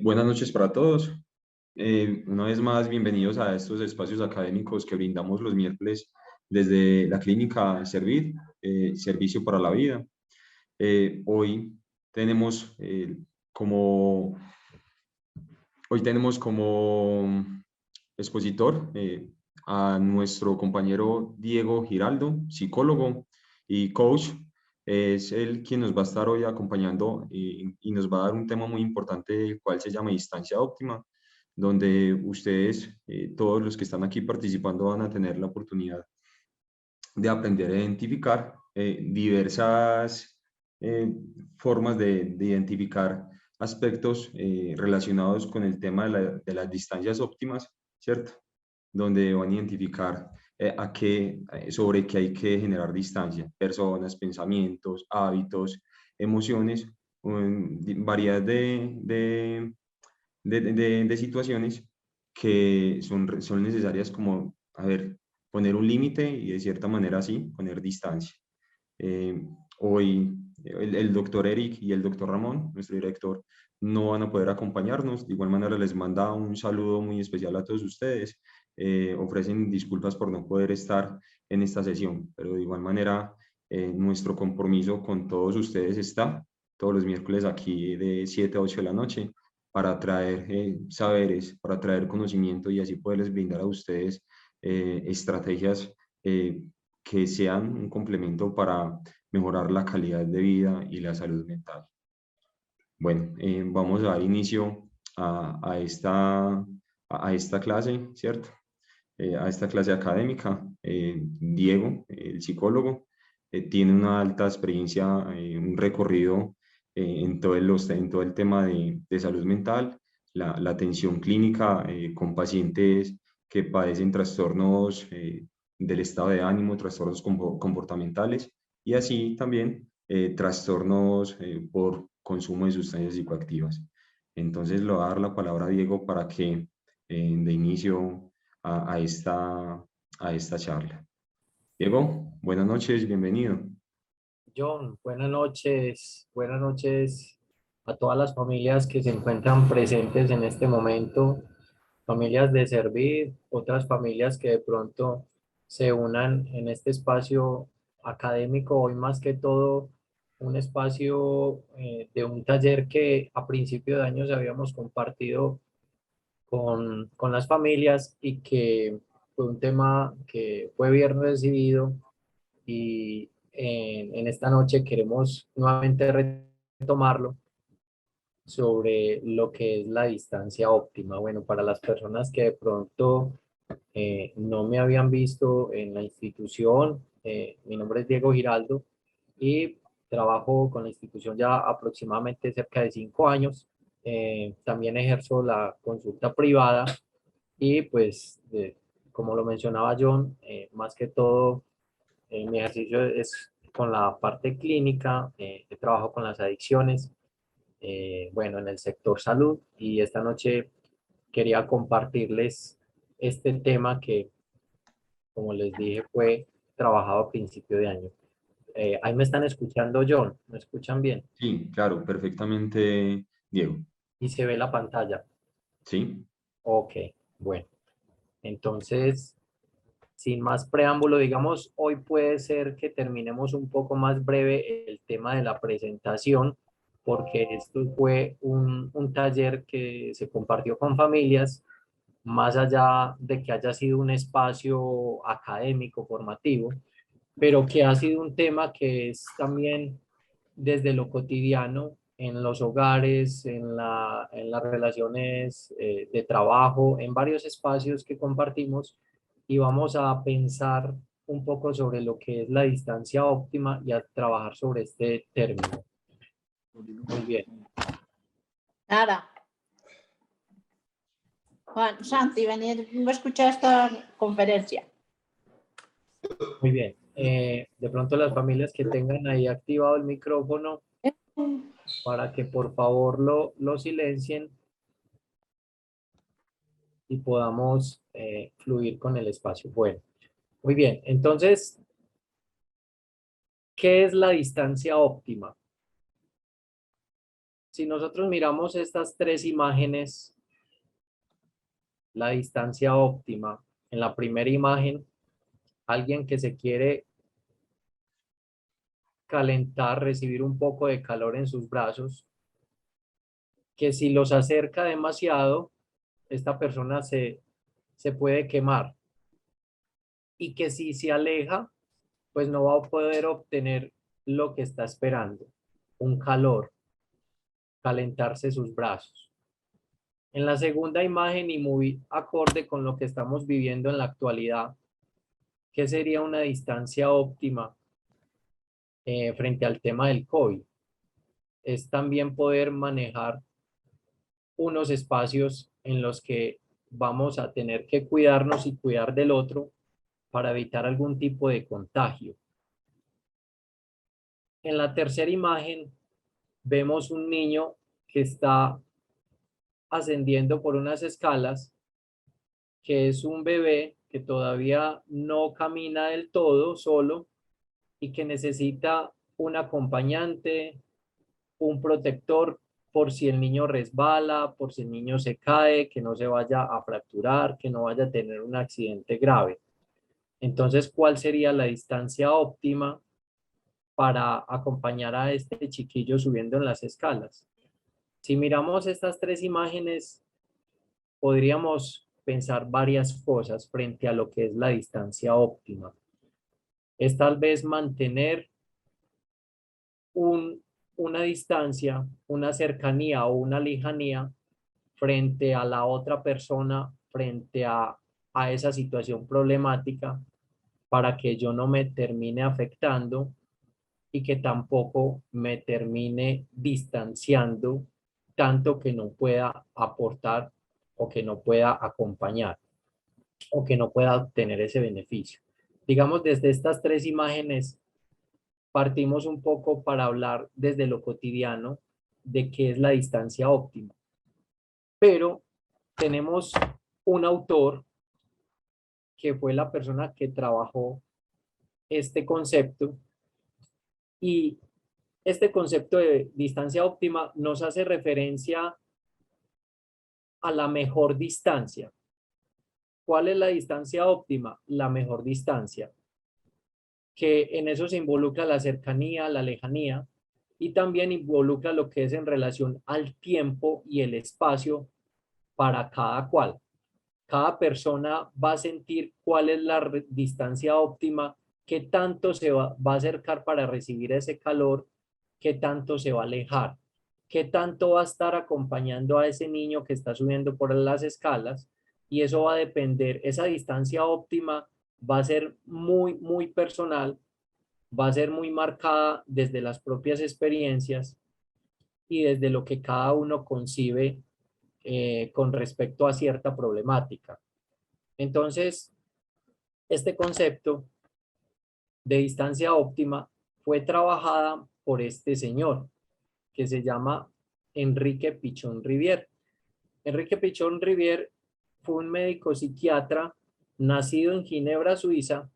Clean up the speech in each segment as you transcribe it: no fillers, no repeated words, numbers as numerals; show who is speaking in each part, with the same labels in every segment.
Speaker 1: Buenas noches para todos. Una vez más, bienvenidos a estos espacios académicos que brindamos los miércoles desde la clínica Servir, Servicio para la Vida. Hoy tenemos como, hoy tenemos como expositor a nuestro compañero Diego Giraldo, psicólogo y coach. Es él quien nos va a estar hoy acompañando y nos va a dar un tema muy importante, el cual se llama distancia óptima, donde ustedes, todos los que están aquí participando, van a tener la oportunidad de aprender a identificar diversas formas de identificar aspectos relacionados con el tema de las distancias óptimas, ¿cierto? Donde van a identificar sobre qué hay que generar distancia, personas, pensamientos, hábitos, emociones, variedad de situaciones que son necesarias como, a ver, poner un límite y de cierta manera así poner distancia. Eh, Hoy el doctor Eric y el doctor Ramón, nuestro director, no van a poder acompañarnos. De igual manera les manda un saludo muy especial a todos ustedes. Ofrecen disculpas por no poder estar en esta sesión, pero de igual manera nuestro compromiso con todos ustedes está todos los miércoles aquí de 7 a 8 de la noche para traer saberes, para traer conocimiento y así poderles brindar a ustedes estrategias que sean un complemento para mejorar la calidad de vida y la salud mental. Bueno, vamos a dar inicio a esta clase, ¿cierto? A esta clase académica. Diego, el psicólogo, tiene una alta experiencia, un recorrido en todo el tema de salud mental, la atención clínica con pacientes que padecen trastornos del estado de ánimo, trastornos comportamentales y así también trastornos por consumo de sustancias psicoactivas. Entonces, le voy a dar la palabra a Diego para que de inicio a esta charla. Diego, buenas noches, bienvenido.
Speaker 2: John, buenas noches a todas las familias que se encuentran presentes en este momento, familias de Servir, otras familias que de pronto se unan en este espacio académico, hoy más que todo un espacio de un taller que a principio de años habíamos compartido con las familias y que fue un tema que fue bien recibido y en esta noche queremos nuevamente retomarlo sobre lo que es la distancia óptima. Bueno, para las personas que de pronto no me habían visto en la institución, mi nombre es Diego Giraldo y trabajo con la institución ya aproximadamente cerca de 5 años. También ejerzo la consulta privada y pues, como lo mencionaba John, más que todo mi ejercicio es con la parte clínica, trabajo con las adicciones, bueno, en el sector salud y esta noche quería compartirles este tema que, como les dije, fue trabajado a principio de año. Ahí me están escuchando, John, ¿me escuchan bien?
Speaker 1: Sí, claro, perfectamente, Diego.
Speaker 2: Y se ve la pantalla.
Speaker 1: Sí,
Speaker 2: Ok, bueno, entonces, sin más preámbulo, digamos, hoy puede ser que terminemos un poco más breve el tema de la presentación, porque esto fue un taller que se compartió con familias, más allá de que haya sido un espacio académico, formativo, pero que ha sido un tema que es también desde lo cotidiano, en los hogares, en las relaciones de trabajo, en varios espacios que compartimos y vamos a pensar un poco sobre lo que es la distancia óptima y a trabajar sobre este término. Muy bien.
Speaker 3: Nada. Juan, Santi, venid a escuchar esta conferencia.
Speaker 2: Muy bien. De pronto las familias que tengan ahí activado el micrófono para que por favor lo silencien y podamos fluir con el espacio. Bueno, muy bien. Entonces, ¿qué es la distancia óptima? Si nosotros miramos estas tres imágenes, la distancia óptima, en la primera imagen, alguien que se quiere calentar, recibir un poco de calor en sus brazos, que si los acerca demasiado, esta persona se puede quemar y que si se aleja, pues no va a poder obtener lo que está esperando, un calor, calentarse sus brazos. En la segunda imagen y muy acorde con lo que estamos viviendo en la actualidad, ¿qué sería una distancia óptima frente al tema del COVID? Es también poder manejar unos espacios en los que vamos a tener que cuidarnos y cuidar del otro para evitar algún tipo de contagio. En la tercera imagen vemos un niño que está ascendiendo por unas escalas, que es un bebé que todavía no camina del todo solo y que necesita un acompañante, un protector por si el niño resbala, por si el niño se cae, que no se vaya a fracturar, que no vaya a tener un accidente grave. Entonces, ¿cuál sería la distancia óptima para acompañar a este chiquillo subiendo en las escalas? Si miramos estas tres imágenes, podríamos pensar varias cosas frente a lo que es la distancia óptima. Es tal vez mantener una distancia, una cercanía o una lejanía frente a la otra persona, frente a esa situación problemática, para que yo no me termine afectando y que tampoco me termine distanciando tanto que no pueda aportar o que no pueda acompañar o que no pueda obtener ese beneficio. Digamos, desde estas tres imágenes partimos un poco para hablar desde lo cotidiano de qué es la distancia óptima. Pero tenemos un autor que fue la persona que trabajó este concepto y este concepto de distancia óptima nos hace referencia a la mejor distancia. ¿Cuál es la distancia óptima? La mejor distancia, que en eso se involucra la cercanía, la lejanía, y también involucra lo que es en relación al tiempo y el espacio para cada cual. Cada persona va a sentir cuál es la distancia óptima, qué tanto se va a acercar para recibir ese calor, qué tanto se va a alejar, qué tanto va a estar acompañando a ese niño que está subiendo por las escalas, y eso va a depender, esa distancia óptima va a ser muy personal, va a ser muy marcada desde las propias experiencias y desde lo que cada uno concibe con respecto a cierta problemática. Entonces, este concepto de distancia óptima fue trabajada por este señor que se llama Enrique Pichon Rivière. Enrique Pichon Rivière fue un médico psiquiatra nacido en Ginebra, Suiza,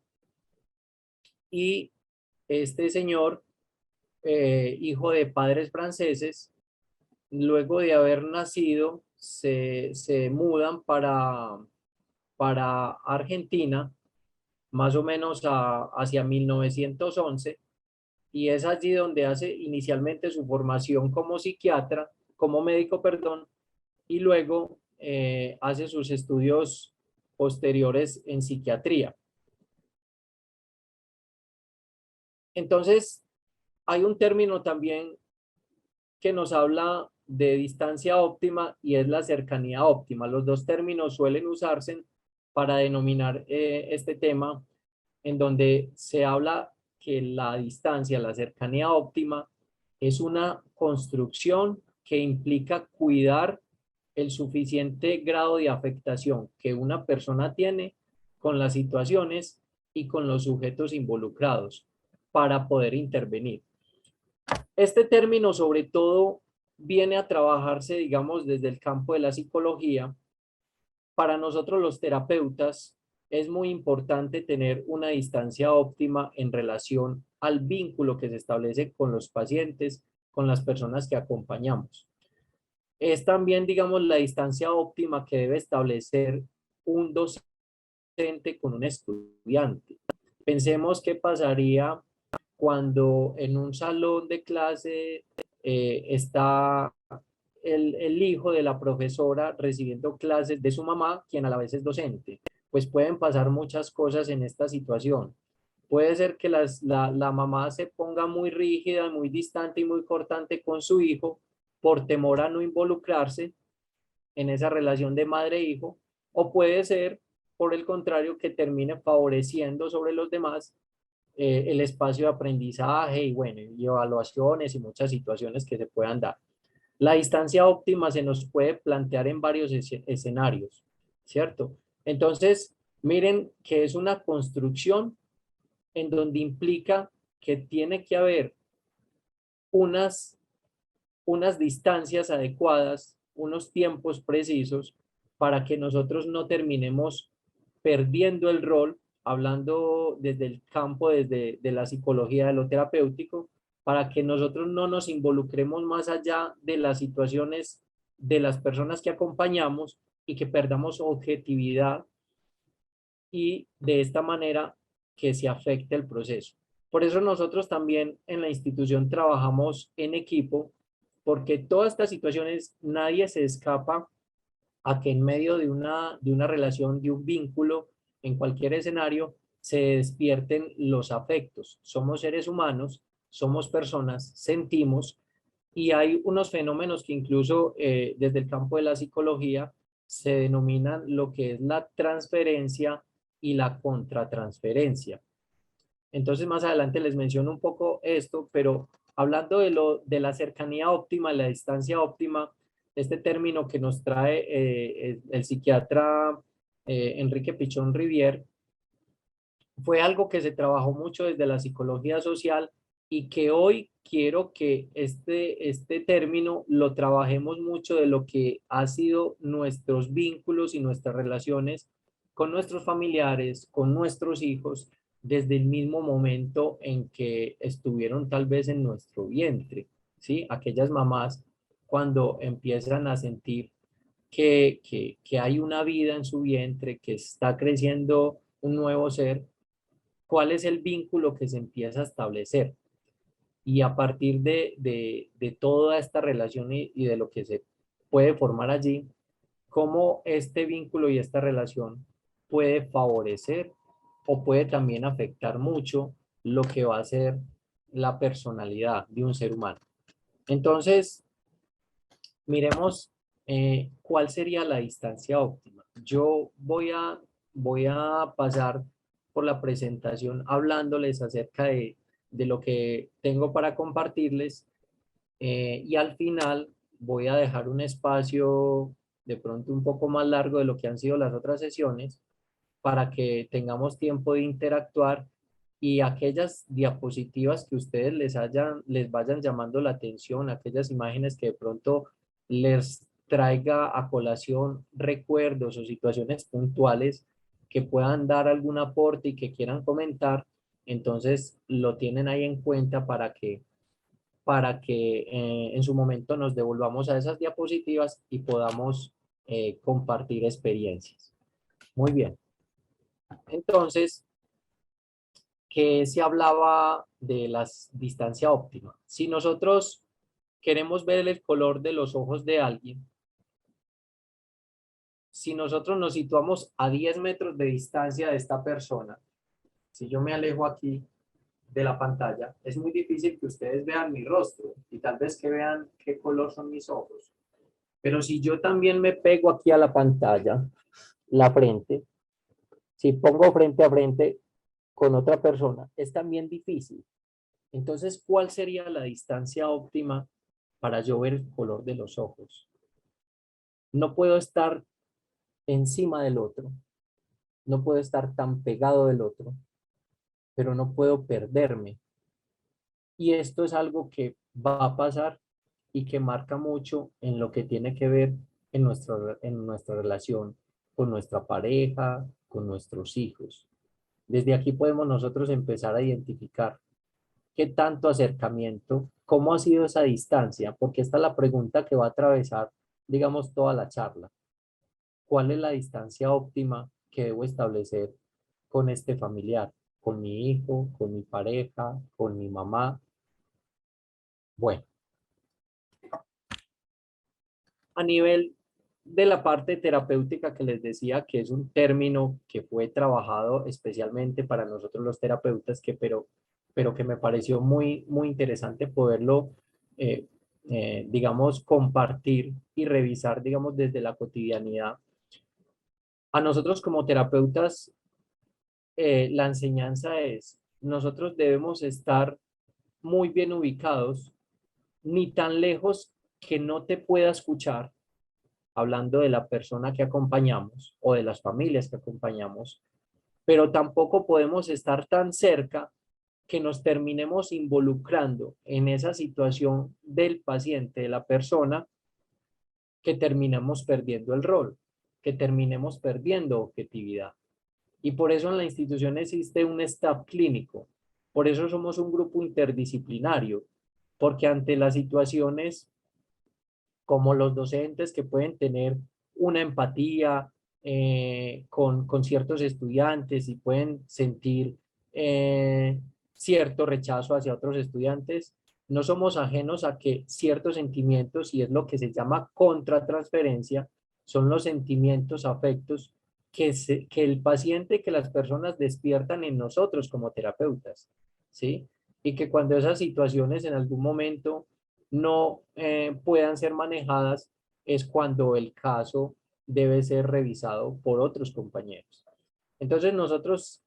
Speaker 2: y este señor, hijo de padres franceses, luego de haber nacido, se mudan para Argentina, más o menos hacia 1911, y es allí donde hace inicialmente su formación como psiquiatra, como médico, perdón, y luego hace sus estudios posteriores en psiquiatría. Entonces, hay un término también que nos habla de distancia óptima y es la cercanía óptima. Los dos términos suelen usarse para denominar este tema, en donde se habla que la distancia, la cercanía óptima, es una construcción que implica cuidar el suficiente grado de afectación que una persona tiene con las situaciones y con los sujetos involucrados para poder intervenir. Este término sobre todo viene a trabajarse, digamos, desde el campo de la psicología. Para nosotros los terapeutas es muy importante tener una distancia óptima en relación al vínculo que se establece con los pacientes con las personas que acompañamos. Es también, digamos, la distancia óptima que debe establecer un docente con un estudiante. Pensemos qué pasaría cuando en un salón de clase está el hijo de la profesora recibiendo clases de su mamá, quien a la vez es docente. Pues pueden pasar muchas cosas en esta situación. Puede ser que la mamá se ponga muy rígida, muy distante y muy cortante con su hijo por temor a no involucrarse en esa relación de madre-hijo, o puede ser, por el contrario, que termine favoreciendo sobre los demás el espacio de aprendizaje y, bueno, y evaluaciones y muchas situaciones que se puedan dar. La distancia óptima se nos puede plantear en varios escenarios, ¿cierto? Entonces, miren que es una construcción en donde implica que tiene que haber unas distancias adecuadas, unos tiempos precisos para que nosotros no terminemos perdiendo el rol, hablando desde el campo, desde de la psicología, de lo terapéutico, para que nosotros no nos involucremos más allá de las situaciones de las personas que acompañamos y que perdamos objetividad y de esta manera que se afecte el proceso. Por eso nosotros también en la institución trabajamos en equipo, porque todas estas situaciones nadie se escapa a que en medio de una relación, de un vínculo, en cualquier escenario, se despierten los afectos. Somos seres humanos, somos personas, sentimos, y hay unos fenómenos que incluso desde el campo de la psicología se denominan lo que es la transferencia y la contratransferencia. Entonces más adelante les menciono un poco esto, pero hablando de la cercanía óptima, la distancia óptima, este término que nos trae el psiquiatra Enrique Pichón Rivière, fue algo que se trabajó mucho desde la psicología social y que hoy quiero que este término lo trabajemos mucho de lo que ha sido nuestros vínculos y nuestras relaciones con nuestros familiares, con nuestros hijos, desde el mismo momento en que estuvieron tal vez en nuestro vientre, ¿sí? Aquellas mamás cuando empiezan a sentir que hay una vida en su vientre, que está creciendo un nuevo ser, cuál es el vínculo que se empieza a establecer. Y a partir de toda esta relación y de lo que se puede formar allí, cómo este vínculo y esta relación puede favorecer o puede también afectar mucho lo que va a ser la personalidad de un ser humano. Entonces, miremos cuál sería la distancia óptima. Yo voy a pasar por la presentación hablándoles acerca de lo que tengo para compartirles y al final voy a dejar un espacio de pronto un poco más largo de lo que han sido las otras sesiones para que tengamos tiempo de interactuar y aquellas diapositivas que ustedes les vayan llamando la atención, aquellas imágenes que de pronto les traiga a colación recuerdos o situaciones puntuales que puedan dar algún aporte y que quieran comentar, entonces lo tienen ahí en cuenta para que en su momento nos devolvamos a esas diapositivas y podamos compartir experiencias. Muy bien. Entonces, que se hablaba de la distancia óptima. Si nosotros queremos ver el color de los ojos de alguien, si nosotros nos situamos a 10 metros de distancia de esta persona, si yo me alejo aquí de la pantalla, es muy difícil que ustedes vean mi rostro y tal vez que vean qué color son mis ojos. Pero si yo también me pego aquí a la pantalla, la frente, si pongo frente a frente con otra persona, es también difícil. Entonces, ¿cuál sería la distancia óptima para yo ver el color de los ojos? No puedo estar encima del otro, no puedo estar tan pegado del otro, pero no puedo perderme. Y esto es algo que va a pasar y que marca mucho en lo que tiene que ver en nuestra relación con nuestra pareja, con nuestros hijos. Desde aquí podemos nosotros empezar a identificar ¿Qué tanto acercamiento? ¿Cómo ha sido esa distancia? Porque esta es la pregunta que va a atravesar, digamos, toda la charla. ¿Cuál es la distancia óptima que debo establecer con este familiar? ¿Con mi hijo, con mi pareja, con mi mamá? Bueno, a nivel de la parte terapéutica que les decía, que es un término que fue trabajado especialmente para nosotros los terapeutas, pero que me pareció muy interesante poderlo, eh, digamos, compartir y revisar, digamos, desde la cotidianidad. A nosotros como terapeutas, la enseñanza es, nosotros debemos estar muy bien ubicados, ni tan lejos que no te pueda escuchar, hablando de la persona que acompañamos o de las familias que acompañamos, pero tampoco podemos estar tan cerca que nos terminemos involucrando en esa situación del paciente, de la persona, que terminemos perdiendo el rol, que terminemos perdiendo objetividad. Y por eso en la institución existe un staff clínico, por eso somos un grupo interdisciplinario, porque ante las situaciones como los docentes que pueden tener una empatía con ciertos estudiantes y pueden sentir cierto rechazo hacia otros estudiantes, no somos ajenos a que ciertos sentimientos, y es lo que se llama contratransferencia, son los sentimientos, afectos que el paciente, que las personas despiertan en nosotros como terapeutas, ¿sí? Y que cuando esas situaciones en algún momento no puedan ser manejadas, es cuando el caso debe ser revisado por otros compañeros. Entonces nosotros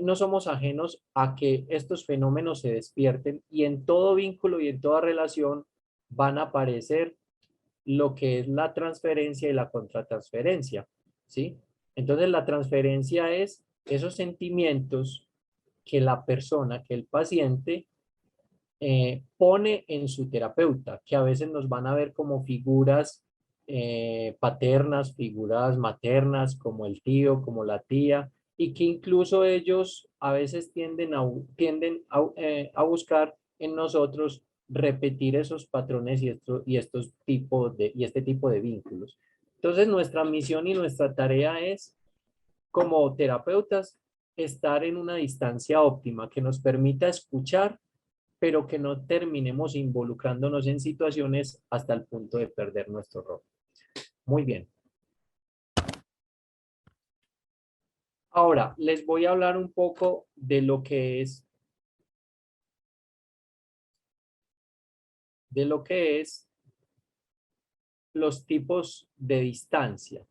Speaker 2: no somos ajenos a que estos fenómenos se despierten, y en todo vínculo y en toda relación van a aparecer lo que es la transferencia y la contratransferencia, ¿sí? Entonces la transferencia es esos sentimientos que la persona, que el paciente pone en su terapeuta, que a veces nos van a ver como figuras paternas, figuras maternas, como el tío, como la tía, y que incluso ellos a veces tienden a buscar en nosotros repetir esos patrones y este tipo de vínculos. Entonces nuestra misión y nuestra tarea es, como terapeutas, estar en una distancia óptima que nos permita escuchar, pero que no terminemos involucrándonos en situaciones hasta el punto de perder nuestro rol. Muy bien. Ahora, les voy a hablar un poco de lo que es los tipos de distancia.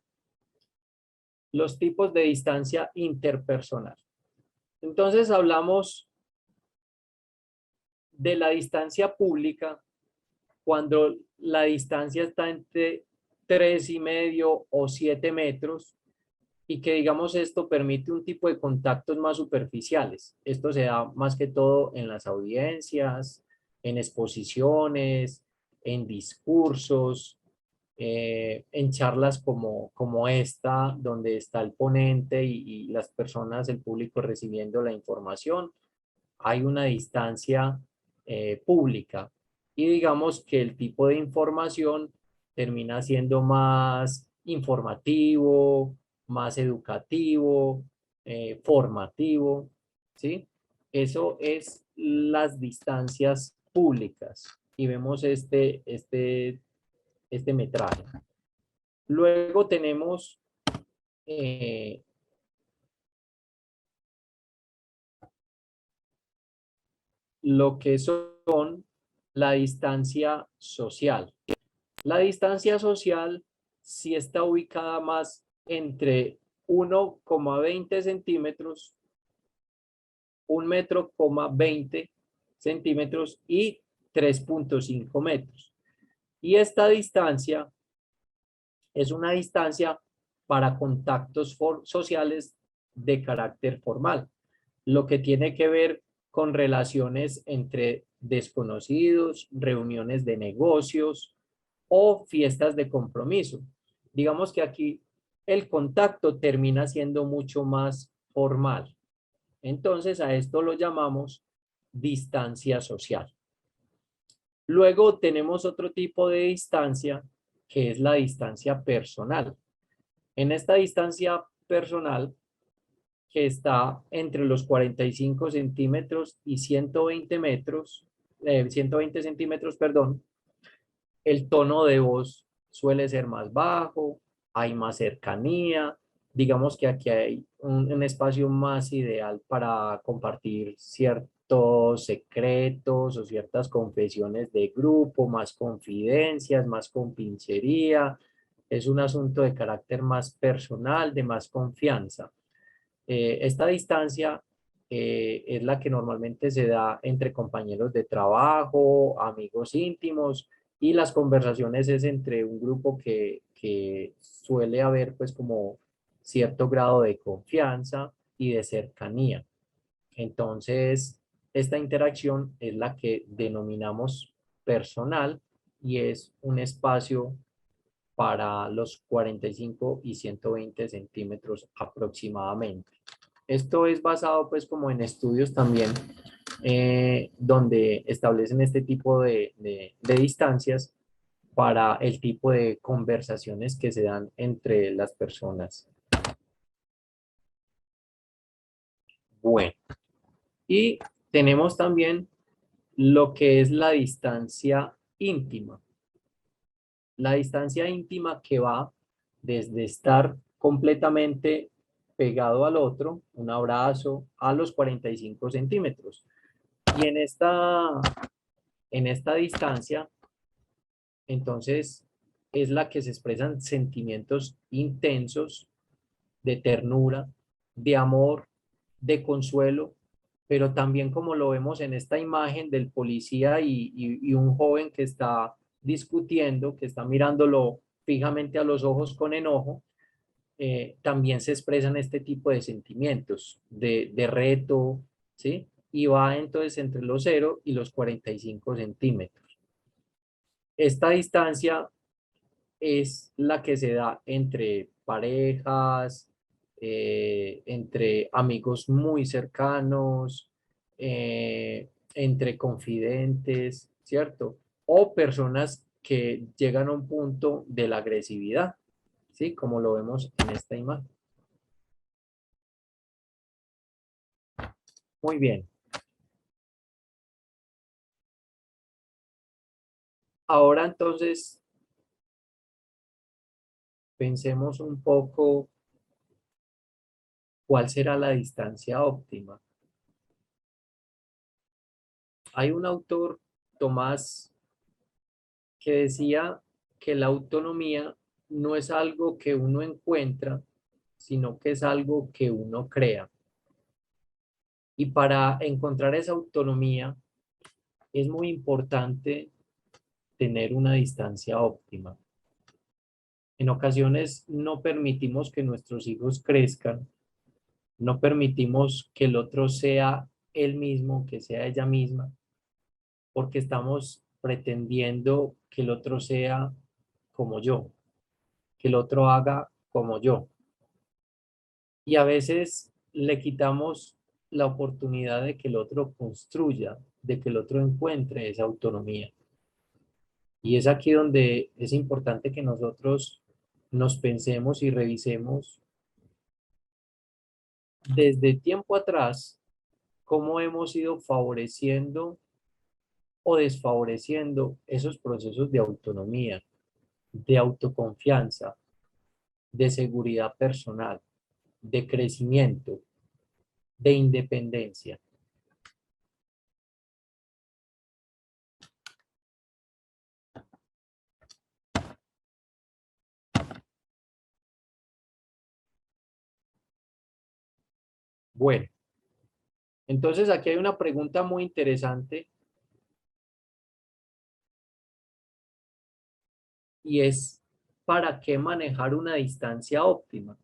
Speaker 2: Los tipos de distancia interpersonal. Entonces hablamos de la distancia pública cuando la distancia está entre 3,5 o 7 metros, y que, digamos, esto permite un tipo de contactos más superficiales. Esto se da más que todo en las audiencias, en exposiciones, en discursos, en charlas como esta, donde está el ponente y las personas, el público recibiendo la información. Hay una distancia pública, y digamos que el tipo de información termina siendo más informativo, más educativo, formativo, ¿sí? Eso es las distancias públicas, y vemos este metraje. Luego tenemos lo que son la distancia social. La distancia social sí está ubicada más entre 1,20 centímetros, 1,20 centímetros y 3,5 metros. Y esta distancia es una distancia para contactos sociales de carácter formal, lo que tiene que ver con relaciones entre desconocidos, reuniones de negocios o fiestas de compromiso. Digamos que aquí el contacto termina siendo mucho más formal. Entonces a esto lo llamamos distancia social. Luego tenemos otro tipo de distancia que es la distancia personal. En esta distancia personal, que está entre los 45 centímetros y 120 metros, 120 centímetros, perdón, el tono de voz suele ser más bajo, hay más cercanía, digamos que aquí hay un espacio más ideal para compartir ciertos secretos o ciertas confesiones de grupo, más confidencias, más compinchería, es un asunto de carácter más personal, de más confianza. Esta distancia es la que normalmente se da entre compañeros de trabajo, amigos íntimos, y las conversaciones es entre un grupo que suele haber pues como cierto grado de confianza y de cercanía. Entonces, esta interacción es la que denominamos personal y es un espacio para los 45 y 120 centímetros aproximadamente. Esto es basado pues como en estudios también donde establecen este tipo de distancias para el tipo de conversaciones que se dan entre las personas. Bueno, y tenemos también lo que es la distancia íntima. La distancia íntima que va desde estar completamente pegado al otro, un abrazo, a los 45 centímetros. Y en esta distancia, entonces, es la que se expresan sentimientos intensos de ternura, de amor, de consuelo, pero también como lo vemos en esta imagen del policía y un joven que está discutiendo, que está mirándolo fijamente a los ojos con enojo, también se expresan este tipo de sentimientos de reto, ¿sí? Y va entonces entre los 0 y los 45 centímetros. Esta distancia es la que se da entre parejas, entre amigos muy cercanos, entre confidentes, ¿cierto? O personas que llegan a un punto de la agresividad, ¿sí? Como lo vemos en esta imagen. Muy bien. Ahora entonces pensemos un poco cuál será la distancia óptima. Hay un autor, Tomás, que decía que la autonomía no es algo que uno encuentra, sino que es algo que uno crea. Y para encontrar esa autonomía es muy importante tener una distancia óptima. En ocasiones no permitimos que nuestros hijos crezcan, no permitimos que el otro sea él mismo, que sea ella misma, porque estamos pretendiendo que el otro sea como yo, que el otro haga como yo. Y a veces le quitamos la oportunidad de que el otro construya, de que el otro encuentre esa autonomía. Y es aquí donde es importante que nosotros nos pensemos y revisemos desde tiempo atrás cómo hemos ido favoreciendo o desfavoreciendo esos procesos de autonomía, de autoconfianza, de seguridad personal, de crecimiento, de independencia. Bueno, entonces aquí hay una pregunta muy interesante y es, ¿para qué manejar una distancia óptima?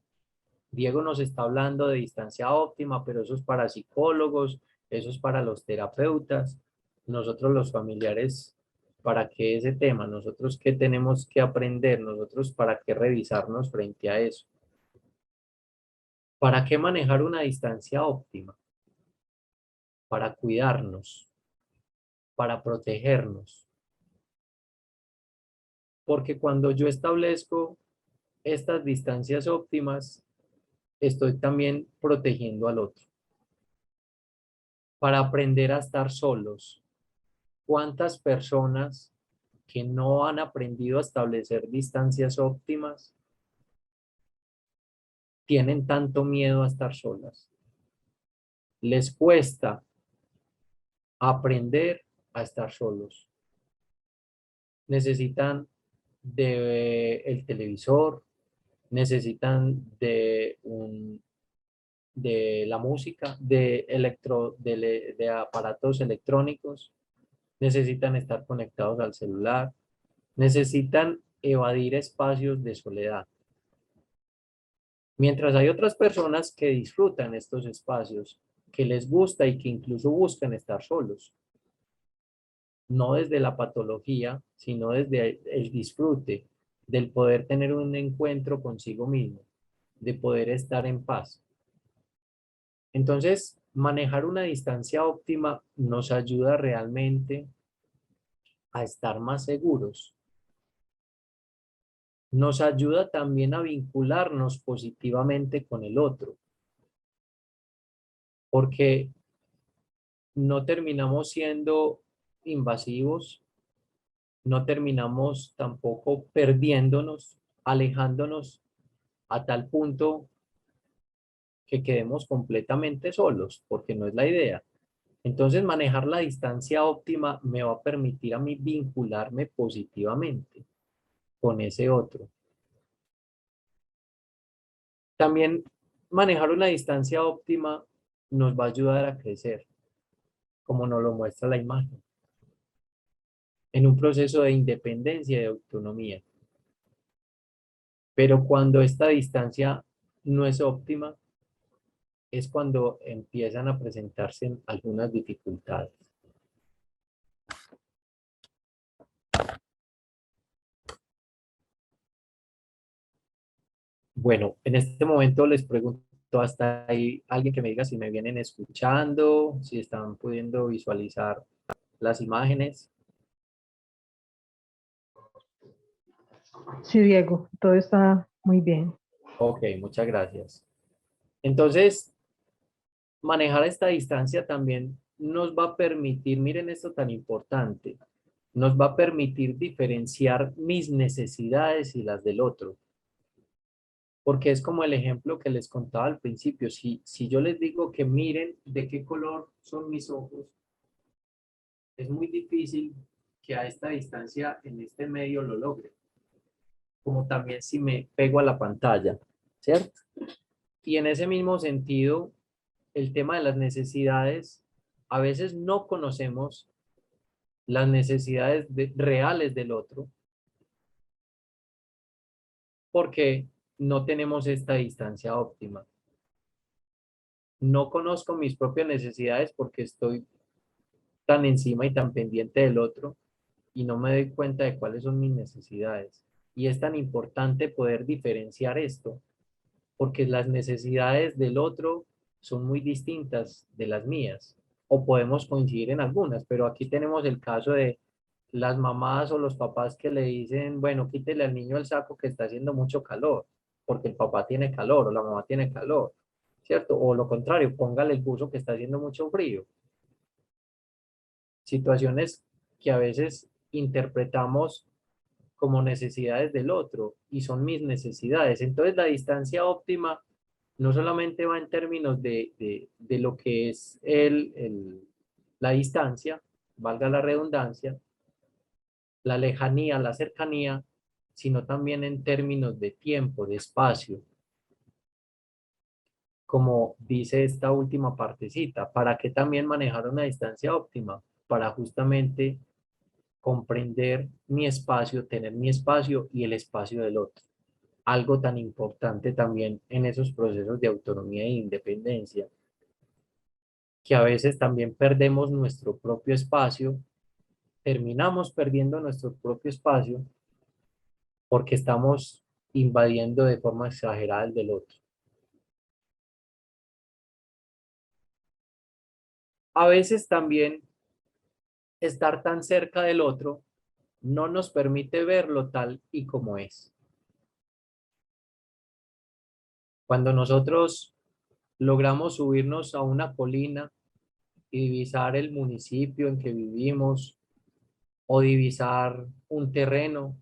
Speaker 2: Diego nos está hablando de distancia óptima, pero eso es para psicólogos, eso es para los terapeutas. Nosotros los familiares, ¿para qué ese tema? Nosotros qué tenemos que aprender, nosotros para qué revisarnos frente a eso. ¿Para qué manejar una distancia óptima? para cuidarnos, para protegernos. Porque cuando yo establezco estas distancias óptimas, estoy también protegiendo al otro. Para aprender a estar solos. ¿Cuántas personas que no han aprendido a establecer distancias óptimas tienen tanto miedo a estar solas? Les cuesta aprender a estar solos. Necesitan de el televisor, necesitan de la música, de aparatos electrónicos, necesitan estar conectados al celular, necesitan evadir espacios de soledad. Mientras hay otras personas que disfrutan estos espacios, que les gusta y que incluso buscan estar solos. No desde la patología, sino desde el disfrute del poder tener un encuentro consigo mismo, de poder estar en paz. Entonces, manejar una distancia óptima nos ayuda realmente a estar más seguros. Nos ayuda también a vincularnos positivamente con el otro, porque no terminamos siendo invasivos, no terminamos tampoco perdiéndonos, alejándonos a tal punto que quedemos completamente solos, porque no es la idea. Entonces, manejar la distancia óptima me va a permitir a mí vincularme positivamente con ese otro. También manejar una distancia óptima nos va a ayudar a crecer, como nos lo muestra la imagen, en un proceso de independencia y de autonomía. Pero cuando esta distancia no es óptima, es cuando empiezan a presentarse algunas dificultades. Bueno, en este momento les pregunto hasta ahí alguien que me diga si me vienen escuchando, si están pudiendo visualizar las imágenes.
Speaker 4: Sí, Diego, todo está muy bien.
Speaker 2: Ok, muchas gracias. Entonces, manejar esta distancia también nos va a permitir, miren esto tan importante, nos va a permitir diferenciar mis necesidades y las del otro. Porque es como el ejemplo que les contaba al principio. Si yo les digo que miren de qué color son mis ojos, es muy difícil que a esta distancia, en este medio, lo logre. Como también si me pego a la pantalla, ¿cierto? Y en ese mismo sentido, el tema de las necesidades, a veces no conocemos las necesidades reales del otro porque no tenemos esta distancia óptima. No conozco mis propias necesidades porque estoy tan encima y tan pendiente del otro y no me doy cuenta de cuáles son mis necesidades. Y es tan importante poder diferenciar esto porque las necesidades del otro son muy distintas de las mías o podemos coincidir en algunas, pero aquí tenemos el caso de las mamás o los papás que le dicen, bueno, quítele al niño el saco que está haciendo mucho calor, porque el papá tiene calor o la mamá tiene calor, ¿cierto? O lo contrario, póngale el buzo que está haciendo mucho frío. Situaciones que a veces interpretamos como necesidades del otro y son mis necesidades. Entonces la distancia óptima no solamente va en términos de lo que es la distancia, valga la redundancia, la lejanía, la cercanía, sino también en términos de tiempo, de espacio, como dice esta última partecita. ¿Para qué también manejar una distancia óptima? Para justamente comprender mi espacio, tener mi espacio y el espacio del otro. Algo tan importante también en esos procesos de autonomía e independencia, que a veces también perdemos nuestro propio espacio, terminamos perdiendo nuestro propio espacio porque estamos invadiendo de forma exagerada el del otro. a veces también estar tan cerca del otro no nos permite verlo tal y como es. Cuando nosotros logramos subirnos a una colina y divisar el municipio en que vivimos o divisar un terreno,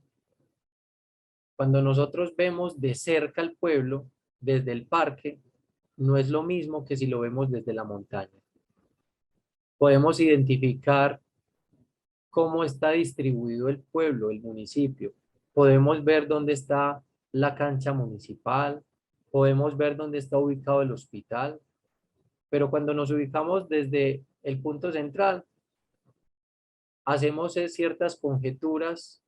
Speaker 2: cuando nosotros vemos de cerca el pueblo desde el parque, no es lo mismo que si lo vemos desde la montaña. Podemos identificar cómo está distribuido el pueblo, el municipio. Podemos ver dónde está la cancha municipal, podemos ver dónde está ubicado el hospital, pero cuando nos ubicamos desde el punto central, hacemos ciertas conjeturas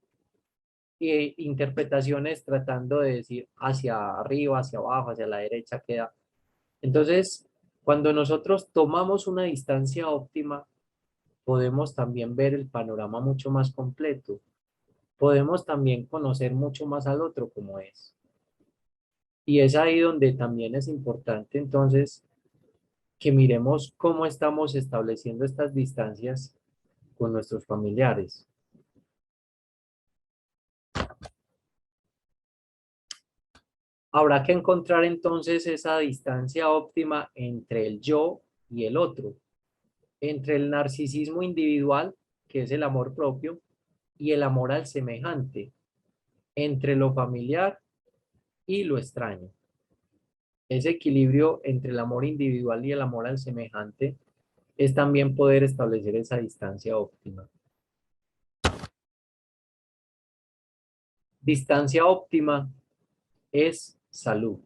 Speaker 2: e interpretaciones tratando de decir hacia arriba, hacia abajo, hacia la derecha queda. Entonces, cuando nosotros tomamos una distancia óptima, podemos también ver el panorama mucho más completo. Podemos también conocer mucho más al otro como es. Y es ahí donde también es importante entonces que miremos cómo estamos estableciendo estas distancias con nuestros familiares. Habrá que encontrar entonces esa distancia óptima entre el yo y el otro, entre el narcisismo individual, que es el amor propio, y el amor al semejante, entre lo familiar y lo extraño. Ese equilibrio entre el amor individual y el amor al semejante es también poder establecer esa distancia óptima. Distancia óptima es salud.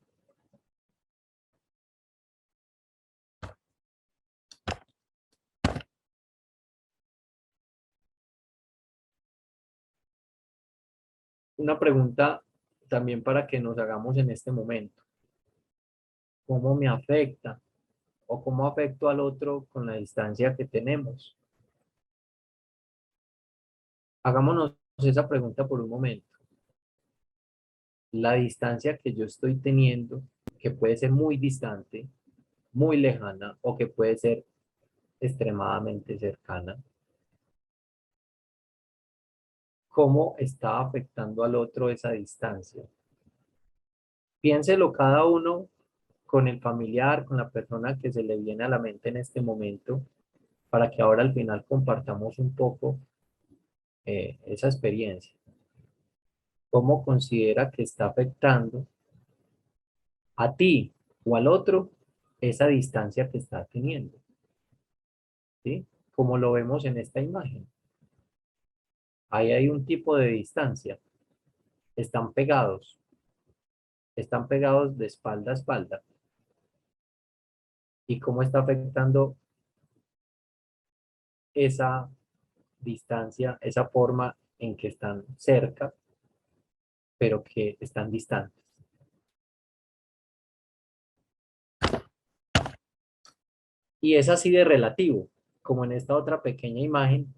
Speaker 2: Una pregunta también para que nos hagamos en este momento. ¿Cómo me afecta o cómo afecto al otro con la distancia que tenemos? Hagámonos esa pregunta por un momento. La distancia que yo estoy teniendo, que puede ser muy distante, muy lejana o que puede ser extremadamente cercana, ¿cómo está afectando al otro esa distancia? Piénselo cada uno con el familiar, con la persona que se le viene a la mente en este momento, para que ahora al final compartamos un poco esa experiencia. ¿Cómo considera que está afectando a ti o al otro esa distancia que está teniendo? ¿Sí? Como lo vemos en esta imagen. Ahí hay un tipo de distancia. Están pegados de espalda a espalda. ¿Y cómo está afectando esa distancia, esa forma en que están cerca, pero que están distantes? Y es así de relativo, como en esta otra pequeña imagen,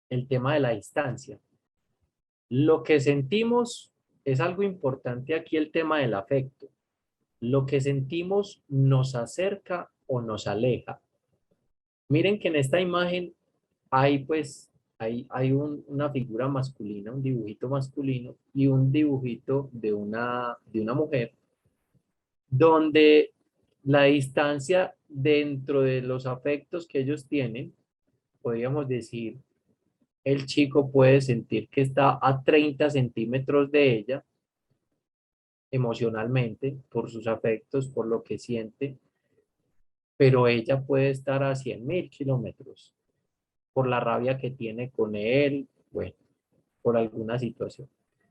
Speaker 2: el tema de la distancia. Lo que sentimos es algo importante aquí, el tema del afecto. Lo que sentimos nos acerca o nos aleja. Miren que en esta imagen hay pues una figura masculina, un dibujito masculino y un dibujito de una mujer, donde la distancia dentro de los afectos que ellos tienen, podríamos decir, el chico puede sentir que está a 30 centímetros de ella emocionalmente, por sus afectos, por lo que siente, pero ella puede estar a 100.000 kilómetros por la rabia que tiene con él, bueno, por alguna situación.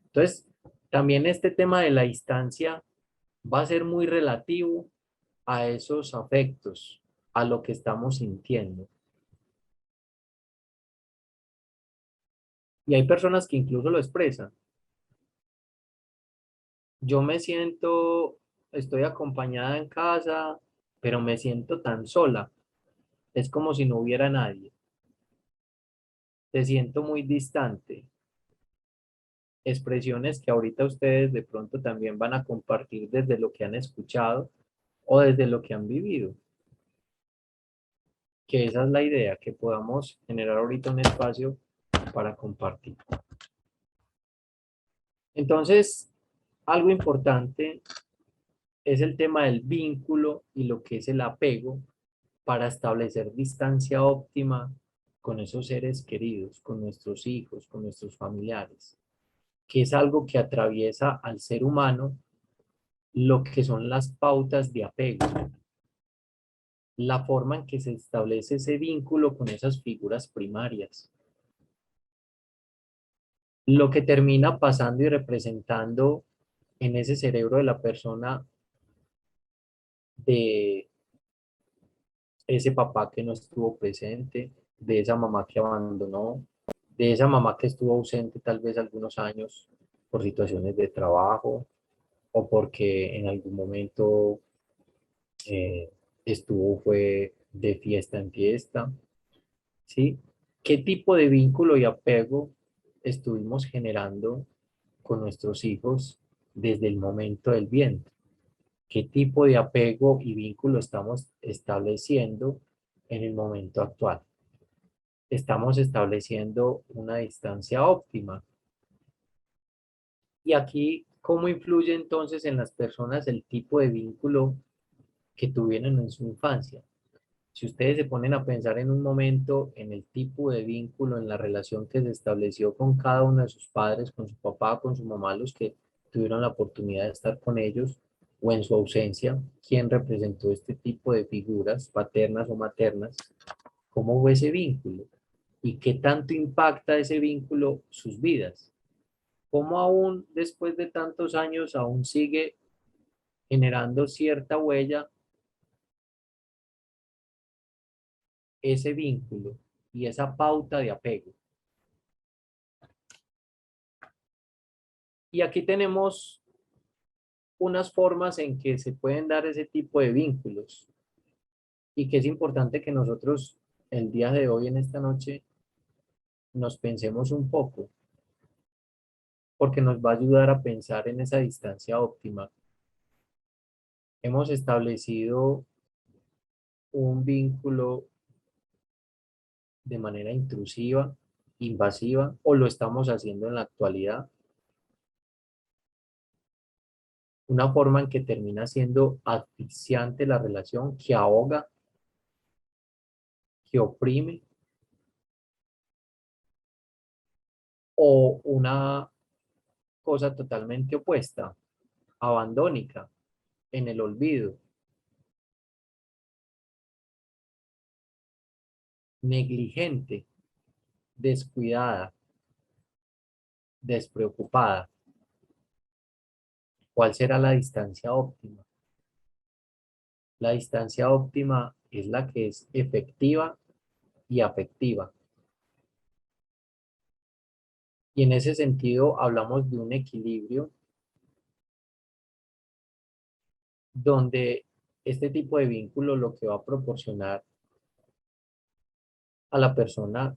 Speaker 2: Entonces, también este tema de la distancia va a ser muy relativo a esos afectos, a lo que estamos sintiendo. Y hay personas que incluso lo expresan. Yo me siento, estoy acompañada en casa, pero me siento tan sola. Es como si no hubiera nadie. Te siento muy distante. Expresiones que ahorita ustedes de pronto también van a compartir desde lo que han escuchado o desde lo que han vivido. que esa es la idea, que podamos generar ahorita un espacio para compartir. Entonces, algo importante es el tema del vínculo y lo que es el apego para establecer distancia óptima con esos seres queridos, con nuestros hijos, con nuestros familiares, que es algo que atraviesa al ser humano lo que son las pautas de apego, la forma en que se establece ese vínculo con esas figuras primarias. Lo que termina pasando y representando en ese cerebro de la persona de ese papá que no estuvo presente, de esa mamá que abandonó, de esa mamá que estuvo ausente tal vez algunos años por situaciones de trabajo o porque en algún momento fue de fiesta en fiesta, ¿sí? ¿Qué tipo de vínculo y apego estuvimos generando con nuestros hijos desde el momento del vientre? ¿Qué tipo de apego y vínculo estamos estableciendo en el momento actual? Estamos estableciendo una distancia óptima. Y aquí, ¿cómo influye entonces en las personas el tipo de vínculo que tuvieron en su infancia? Si ustedes se ponen a pensar en un momento en el tipo de vínculo, en la relación que se estableció con cada uno de sus padres, con su papá, con su mamá, los que tuvieron la oportunidad de estar con ellos, o en su ausencia, ¿quién representó este tipo de figuras, paternas o maternas? ¿Cómo fue ese vínculo? ¿Y qué tanto impacta ese vínculo sus vidas? ¿Cómo aún después de tantos años aún sigue generando cierta huella ese vínculo y esa pauta de apego? Y aquí tenemos unas formas en que se pueden dar ese tipo de vínculos y que es importante que nosotros el día de hoy, en esta noche, nos pensemos un poco, porque nos va a ayudar a pensar en esa distancia óptima. Hemos establecido un vínculo de manera intrusiva, invasiva, o lo estamos haciendo en la actualidad. Una forma en que termina siendo asfixiante la relación, que ahoga, que oprime, o una cosa totalmente opuesta, abandónica, en el olvido, negligente, descuidada, despreocupada. ¿Cuál será la distancia óptima? La distancia óptima es la que es efectiva y afectiva. Y en ese sentido hablamos de un equilibrio donde este tipo de vínculo lo que va a proporcionar a la persona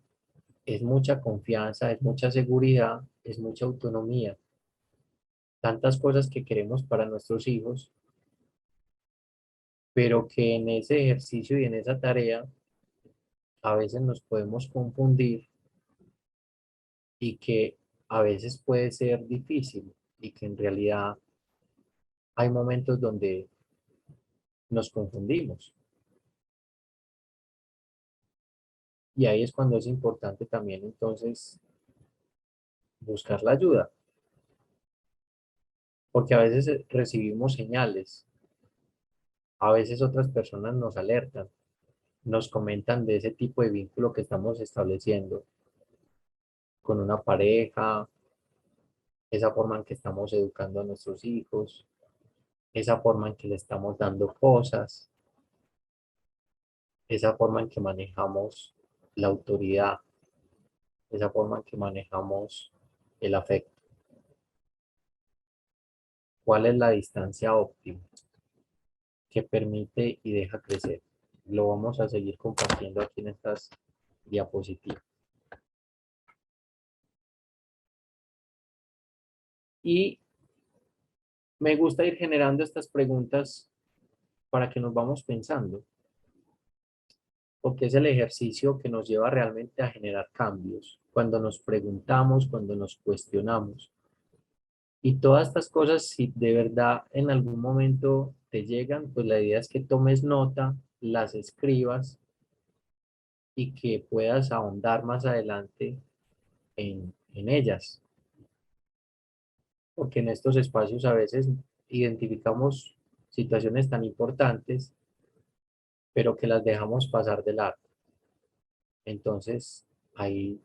Speaker 2: es mucha confianza, es mucha seguridad, es mucha autonomía, tantas cosas que queremos para nuestros hijos, pero que en ese ejercicio y en esa tarea a veces nos podemos confundir y que a veces puede ser difícil y que en realidad hay momentos donde nos confundimos. Y ahí es cuando es importante también entonces buscar la ayuda, porque a veces recibimos señales, a veces otras personas nos alertan, nos comentan de ese tipo de vínculo que estamos estableciendo con una pareja, esa forma en que estamos educando a nuestros hijos, esa forma en que le estamos dando cosas, esa forma en que manejamos la autoridad, esa forma en que manejamos el afecto. ¿Cuál es la distancia óptima que permite y deja crecer? Lo vamos a seguir compartiendo aquí en estas diapositivas. Y me gusta ir generando estas preguntas para que nos vamos pensando. porque es el ejercicio que nos lleva realmente a generar cambios. Cuando nos preguntamos, cuando nos cuestionamos. Y todas estas cosas, si de verdad en algún momento te llegan, pues la idea es que tomes nota, las escribas y que puedas ahondar más adelante en ellas. Porque en estos espacios a veces identificamos situaciones tan importantes, pero que las dejamos pasar de largo. Entonces, ahí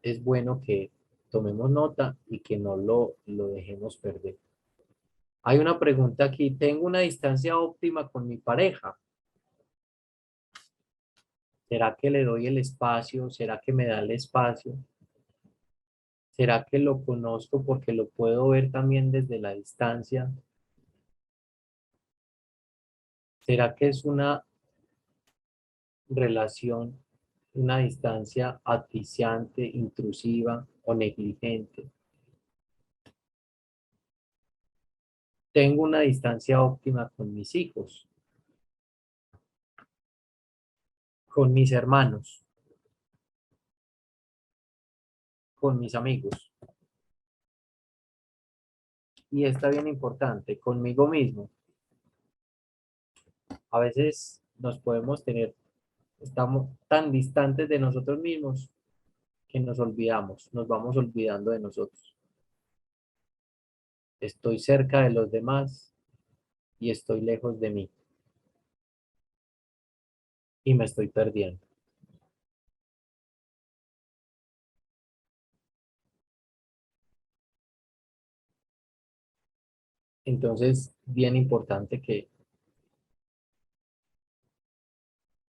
Speaker 2: es bueno que tomemos nota y que no lo dejemos perder. Hay una pregunta aquí. ¿Tengo una distancia óptima con mi pareja? ¿Será que le doy el espacio? ¿Será que me da el espacio? ¿Será que lo conozco porque lo puedo ver también desde la distancia? ¿Será que es una relación, una distancia asfixiante, intrusiva o negligente? ¿Tengo una distancia óptima con mis hijos, con mis hermanos, con mis amigos? Y está bien importante, conmigo mismo. A veces nos podemos tener, estamos tan distantes de nosotros mismos que nos olvidamos, nos vamos olvidando de nosotros. Estoy cerca de los demás y estoy lejos de mí y me estoy perdiendo. Entonces, bien importante que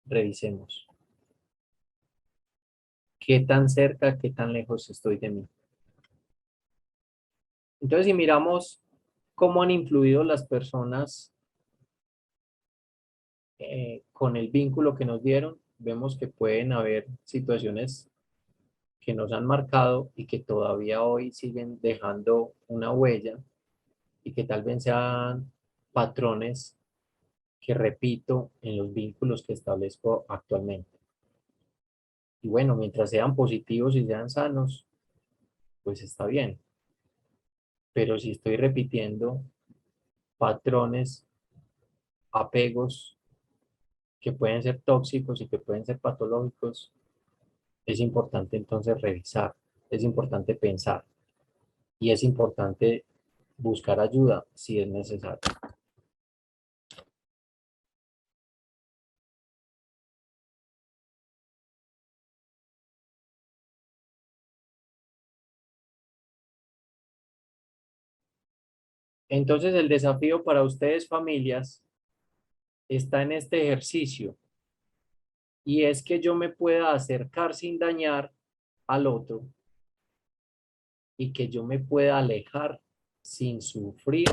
Speaker 2: revisemos qué tan cerca, qué tan lejos estoy de mí. Entonces, si miramos cómo han influido las personas con el vínculo que nos dieron, vemos que pueden haber situaciones que nos han marcado y que todavía hoy siguen dejando una huella y que tal vez sean patrones que repito en los vínculos que establezco actualmente. Y bueno, mientras sean positivos y sean sanos, pues está bien. Pero si estoy repitiendo patrones, apegos que pueden ser tóxicos y que pueden ser patológicos, es importante entonces revisar, es importante pensar y es importante buscar ayuda si es necesario. Entonces el desafío para ustedes familias está en este ejercicio y es que yo me pueda acercar sin dañar al otro y que yo me pueda alejar sin sufrir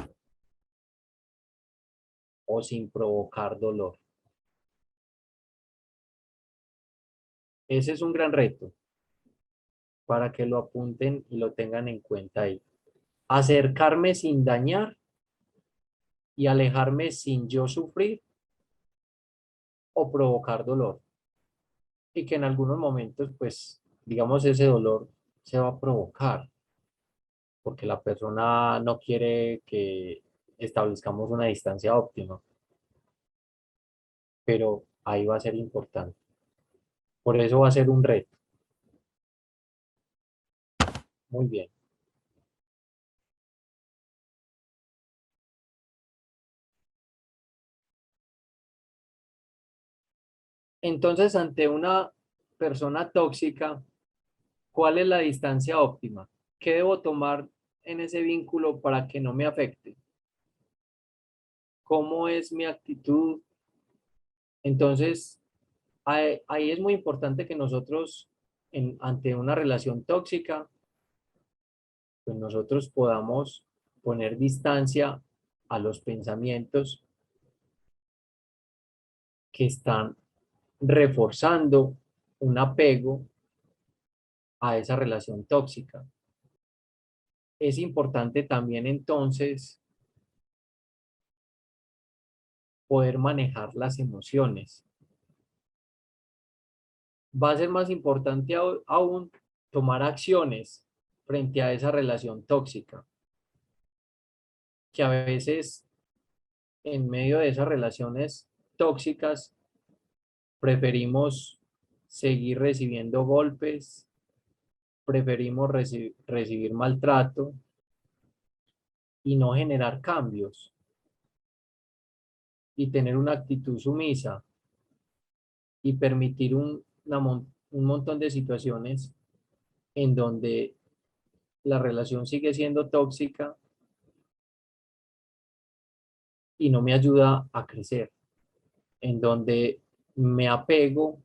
Speaker 2: o sin provocar dolor. Ese es un gran reto para que lo apunten y lo tengan en cuenta ahí. Acercarme sin dañar y alejarme sin yo sufrir o provocar dolor. Y que en algunos momentos, pues, digamos, ese dolor se va a provocar porque la persona no quiere que establezcamos una distancia óptima, pero ahí va a ser importante. Por eso va a ser un reto. Muy bien. Entonces, ante una persona tóxica, ¿cuál es la distancia óptima? ¿Qué debo tomar en ese vínculo para que no me afecte? ¿Cómo es mi actitud? Entonces, ahí es muy importante que nosotros, ante una relación tóxica, pues nosotros podamos poner distancia a los pensamientos que están reforzando un apego a esa relación tóxica. Es importante también entonces poder manejar las emociones. va a ser más importante aún tomar acciones frente a esa relación tóxica, que a veces en medio de esas relaciones tóxicas preferimos seguir recibiendo golpes, preferimos recibir maltrato y no generar cambios y tener una actitud sumisa y permitir un montón de situaciones en donde la relación sigue siendo tóxica y no me ayuda a crecer, en donde me apego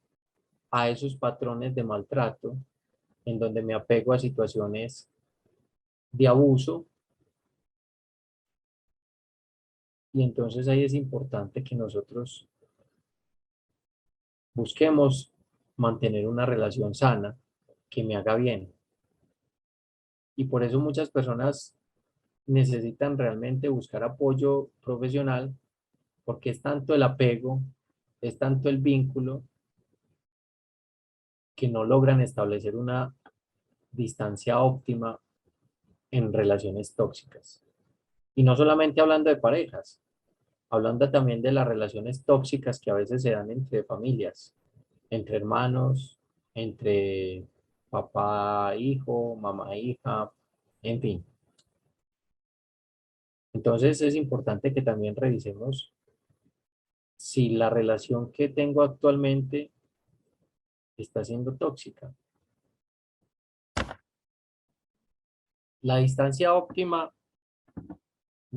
Speaker 2: a esos patrones de maltrato, en donde me apego a situaciones de abuso, y entonces ahí es importante que nosotros busquemos mantener una relación sana que me haga bien. Y por eso muchas personas necesitan realmente buscar apoyo profesional, porque es tanto el apego, es tanto el vínculo, que no logran establecer una distancia óptima en relaciones tóxicas. Y no solamente hablando de parejas, hablando también de las relaciones tóxicas que a veces se dan entre familias, entre hermanos, entre papá, hijo, mamá, hija, en fin. Entonces es importante que también revisemos si la relación que tengo actualmente está siendo tóxica. La distancia óptima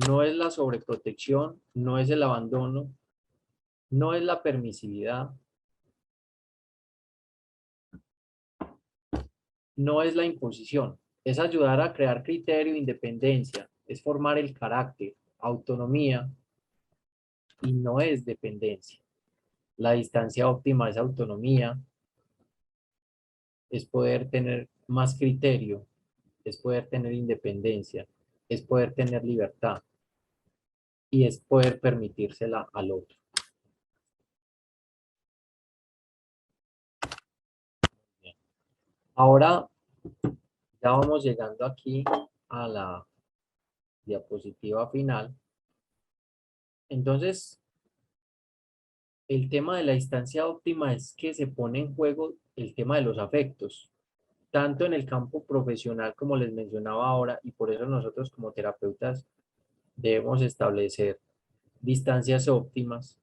Speaker 2: no es la sobreprotección, no es el abandono, no es la permisividad, no es la imposición. Es ayudar a crear criterio, independencia, es formar el carácter, autonomía, y no es dependencia. La distancia óptima es autonomía, es poder tener más criterio, es poder tener independencia, es poder tener libertad y es poder permitírsela al otro. Bien. Ahora ya vamos llegando aquí a la diapositiva final. Entonces, el tema de la distancia óptima es que se pone en juego el tema de los afectos, tanto en el campo profesional como les mencionaba ahora, y por eso nosotros como terapeutas debemos establecer distancias óptimas,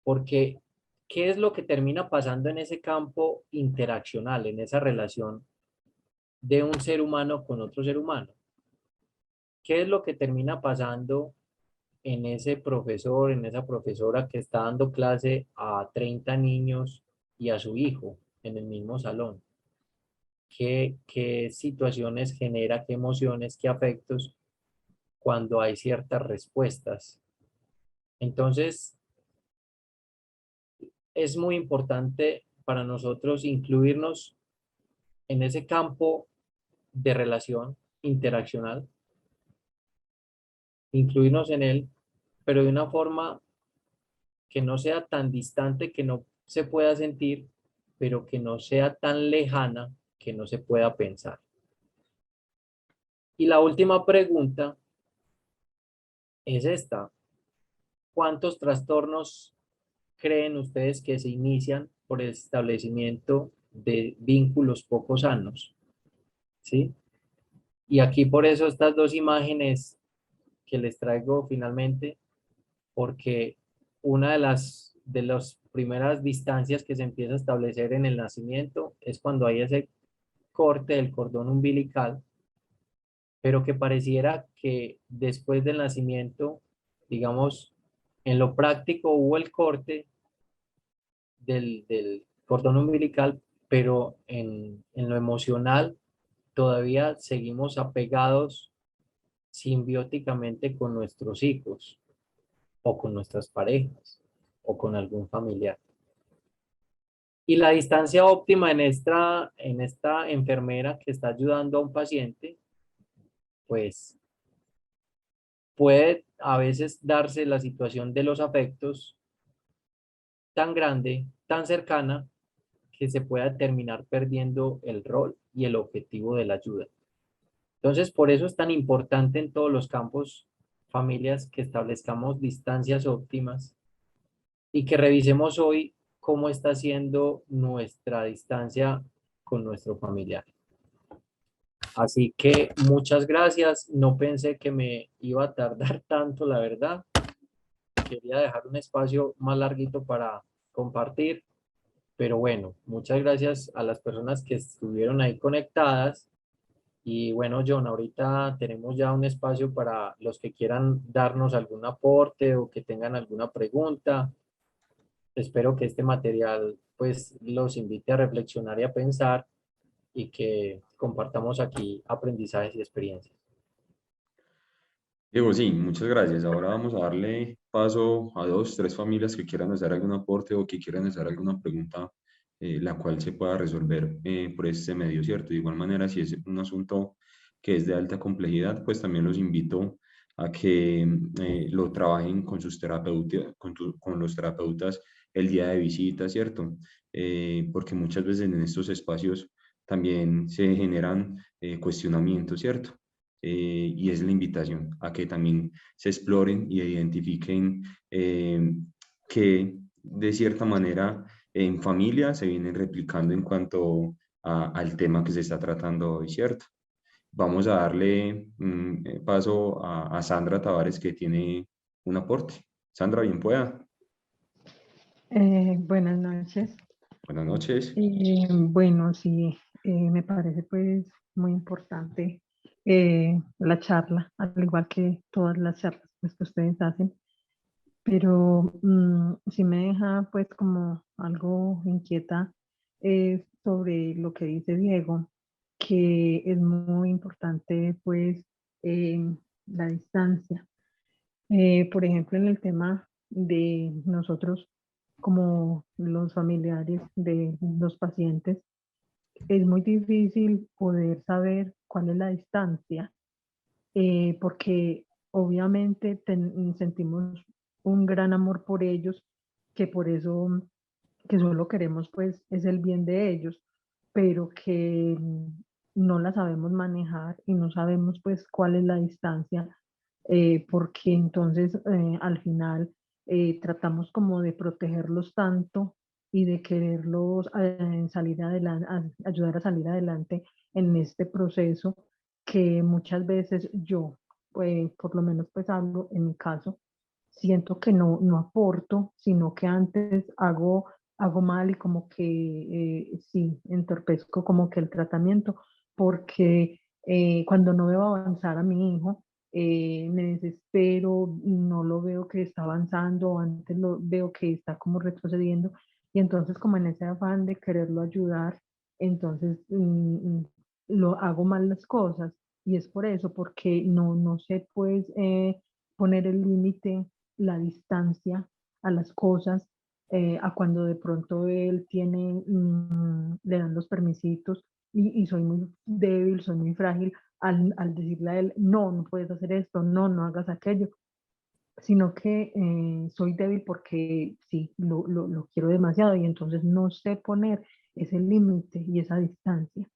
Speaker 2: porque ¿qué es lo que termina pasando en ese campo interaccional, en esa relación de un ser humano con otro ser humano? ¿Qué es lo que termina pasando en ese profesor, en esa profesora que está dando clase a 30 niños y a su hijo en el mismo salón? ¿Qué situaciones genera, qué emociones, qué afectos cuando hay ciertas respuestas? Entonces, es muy importante para nosotros incluirnos en ese campo de relación interaccional, incluirnos en él, pero de una forma que no sea tan distante, que no se pueda sentir, pero que no sea tan lejana, que no se pueda pensar. Y la última pregunta es esta: ¿cuántos trastornos creen ustedes que se inician por el establecimiento de vínculos poco sanos? ¿Sí? Y aquí por eso estas dos imágenes que les traigo finalmente, porque una de las primeras distancias que se empieza a establecer en el nacimiento es cuando hay ese corte del cordón umbilical, pero que pareciera que después del nacimiento, digamos, en lo práctico hubo el corte del cordón umbilical, pero en lo emocional todavía seguimos apegados simbióticamente con nuestros hijos o con nuestras parejas o con algún familiar. Y la distancia óptima en esta enfermera que está ayudando a un paciente, pues puede a veces darse la situación de los afectos tan grande tan cercana que se pueda terminar perdiendo el rol y el objetivo de la ayuda. Entonces, por eso es tan importante en todos los campos, familias, que establezcamos distancias óptimas y que revisemos hoy cómo está siendo nuestra distancia con nuestro familiar. Así que muchas gracias. No pensé que me iba a tardar tanto, la verdad. Quería dejar un espacio más larguito para compartir, pero bueno, muchas gracias a las personas que estuvieron ahí conectadas. Y bueno, John, ahorita tenemos ya un espacio para los que quieran darnos algún aporte o que tengan alguna pregunta. Espero que este material pues los invite a reflexionar y a pensar y que compartamos aquí aprendizajes y experiencias.
Speaker 1: Diego, sí, muchas gracias. Ahora vamos a darle paso a dos, tres familias que quieran hacer algún aporte o que quieran hacer alguna pregunta, la cual se pueda resolver por este medio, ¿cierto? De igual manera, si es un asunto que es de alta complejidad, pues también los invito a que lo trabajen con sus terapeutas, con los terapeutas el día de visita, ¿cierto? Porque muchas veces en estos espacios también se generan cuestionamientos, ¿cierto? Y es la invitación a que también se exploren y identifiquen que de cierta manera en familia se vienen replicando en cuanto al tema que se está tratando hoy, ¿cierto? Vamos a darle paso a Sandra Tavares, que tiene un aporte. Sandra, bien pueda.
Speaker 4: Buenas noches.
Speaker 1: Buenas noches.
Speaker 4: Bueno, sí, me parece pues muy importante la charla, al igual que todas las charlas pues, que ustedes hacen, pero sí me deja pues como algo inquieta sobre lo que dice Diego, que es muy importante pues la distancia. Por ejemplo, en el tema de nosotros como los familiares de los pacientes, es muy difícil poder saber cuál es la distancia, porque obviamente sentimos un gran amor por ellos, que por eso que solo queremos pues es el bien de ellos, pero que no la sabemos manejar y no sabemos pues cuál es la distancia, porque entonces al final tratamos como de protegerlos tanto y de quererlos salir adelante, ayudar a salir adelante en este proceso, que muchas veces yo, pues por lo menos pues hablo en mi caso, siento que no aporto, sino que antes hago mal y como que sí, entorpezco como que el tratamiento, porque cuando no veo avanzar a mi hijo, me desespero, no lo veo que está avanzando, antes lo veo que está como retrocediendo, y entonces como en ese afán de quererlo ayudar, entonces lo hago mal las cosas, y es por eso, porque no sé pues poner el límite, la distancia a las cosas, a cuando de pronto él tiene, le dan los permisitos y soy muy débil, soy muy frágil al decirle a él, no puedes hacer esto, no hagas aquello, sino que soy débil porque sí, lo quiero demasiado y entonces no sé poner ese límite y esa distancia.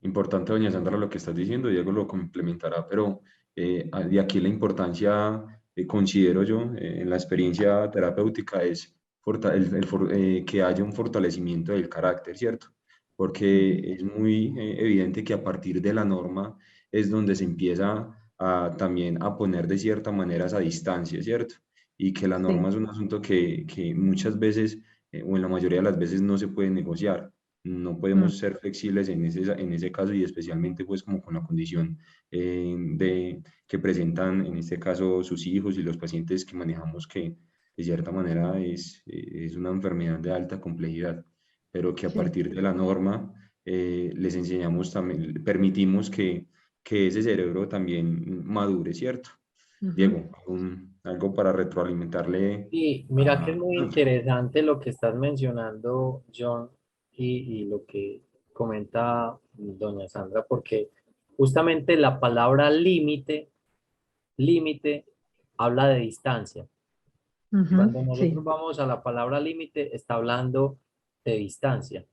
Speaker 1: Importante, doña Sandra, lo que estás diciendo, Diego lo complementará, pero de aquí la importancia, considero yo, en la experiencia terapéutica, es que haya un fortalecimiento del carácter, ¿cierto? Porque es muy evidente que a partir de la norma es donde se empieza también a poner de cierta manera esa distancia, ¿cierto? Y que la norma
Speaker 4: Sí,
Speaker 1: es un asunto que muchas veces, o en la mayoría de las veces, no se puede negociar. No
Speaker 4: mm,
Speaker 1: podemos ser flexibles en ese caso, y especialmente pues como con la condición que presentan en este caso sus hijos y los pacientes que manejamos, que de cierta manera es una enfermedad de alta complejidad, pero que a
Speaker 4: sí.
Speaker 1: partir de la norma les enseñamos también, permitimos que ese cerebro también madure, ¿cierto?
Speaker 4: Ujú.
Speaker 1: Diego, algo para retroalimentarle
Speaker 2: Y mira que es
Speaker 1: a
Speaker 2: muy
Speaker 1: Sandra.
Speaker 2: interesante lo que estás mencionando, John, y lo que comenta doña Sandra, porque justamente la palabra límite, límite, habla de distancia.
Speaker 4: Ujú,
Speaker 2: Cuando
Speaker 4: sí,
Speaker 2: nosotros vamos a la palabra límite, está hablando de distancia.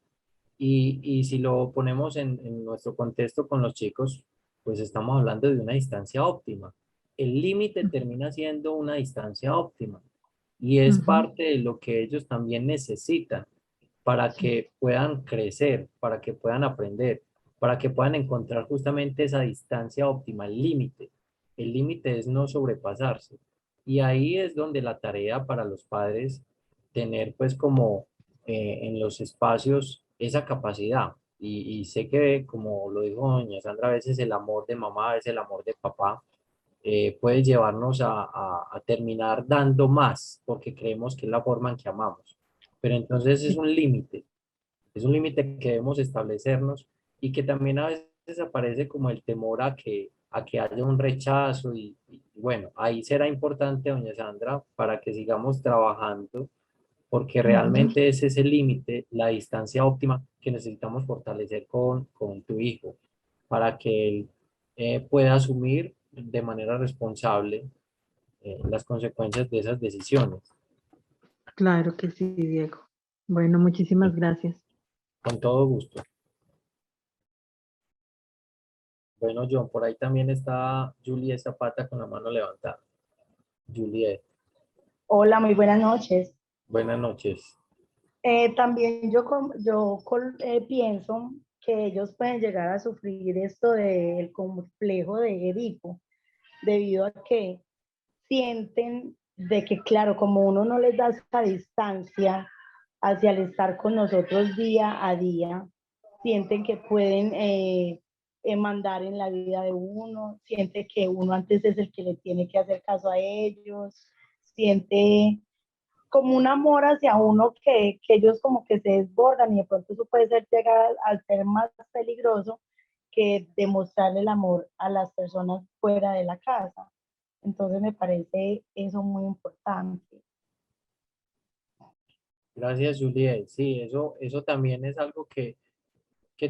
Speaker 2: Y si lo ponemos en nuestro contexto con los chicos, pues estamos hablando de una distancia óptima. El límite termina siendo una distancia óptima y es
Speaker 4: ujú,
Speaker 2: parte de lo que ellos también necesitan para
Speaker 4: sí,
Speaker 2: que puedan crecer, para que puedan aprender, para que puedan encontrar justamente esa distancia óptima, el límite. El límite es no sobrepasarse. Y ahí es donde la tarea para los padres, tener pues como en los espacios esa capacidad. Y sé que, como lo dijo doña Sandra, a veces el amor de mamá, a veces el amor de papá, puede llevarnos a terminar dando más, porque creemos que es la forma en que amamos. Pero entonces es un límite que debemos establecernos y que también a veces aparece como el temor a que haya un rechazo y bueno, ahí será importante, doña Sandra, para que sigamos trabajando, porque
Speaker 4: ujú,
Speaker 2: realmente ese es el límite, la distancia óptima que necesitamos fortalecer con tu hijo, para que él pueda asumir de manera responsable las consecuencias de esas decisiones.
Speaker 4: claro que sí, Diego. Bueno, muchísimas gracias.
Speaker 2: Con todo gusto. Bueno, John, por ahí también está Juliet Zapata con la mano levantada. Juliet,
Speaker 5: Hola, muy buenas noches.
Speaker 2: buenas noches.
Speaker 5: También pienso que ellos pueden llegar a sufrir esto del complejo de Edipo, debido a que sienten de que, claro, como uno no les da esa distancia hacia el estar con nosotros día a día, sienten que pueden mandar en la vida de uno, siente que uno antes es el que le tiene que hacer caso a ellos, siente como un amor hacia uno que ellos como que se desbordan y de pronto eso puede ser llegar al ser más peligroso que demostrar el amor a las personas fuera de la casa. Entonces me parece eso muy importante.
Speaker 2: Gracias, Juliet. Sí, eso también es algo que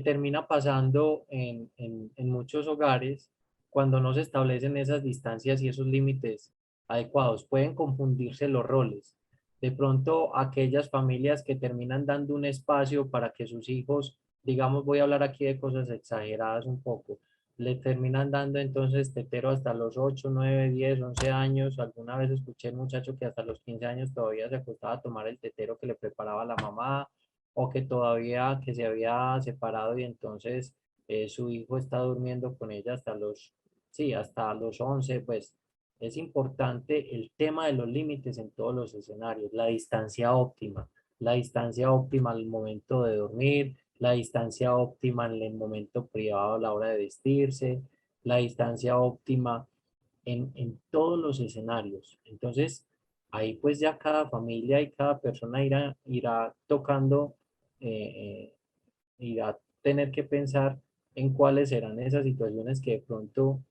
Speaker 2: termina pasando en muchos hogares cuando no se establecen esas distancias y esos límites adecuados. Pueden confundirse los roles. De pronto, aquellas familias que terminan dando un espacio para que sus hijos, digamos, voy a hablar aquí de cosas exageradas un poco, le terminan dando entonces tetero hasta los 8, 9, 10, 11 años. Alguna vez escuché un muchacho que hasta los 15 años todavía se acostaba a tomar el tetero que le preparaba la mamá, o que todavía que se había separado y entonces su hijo está durmiendo con ella hasta los, sí, hasta los 11. Pues es importante el tema de los límites en todos los escenarios, la distancia óptima al momento de dormir, la distancia óptima en el momento privado a la hora de vestirse, la distancia óptima en todos los escenarios. Entonces, ahí pues ya cada familia y cada persona irá tocando, eh, irá a tener que pensar en cuáles serán esas situaciones que de pronto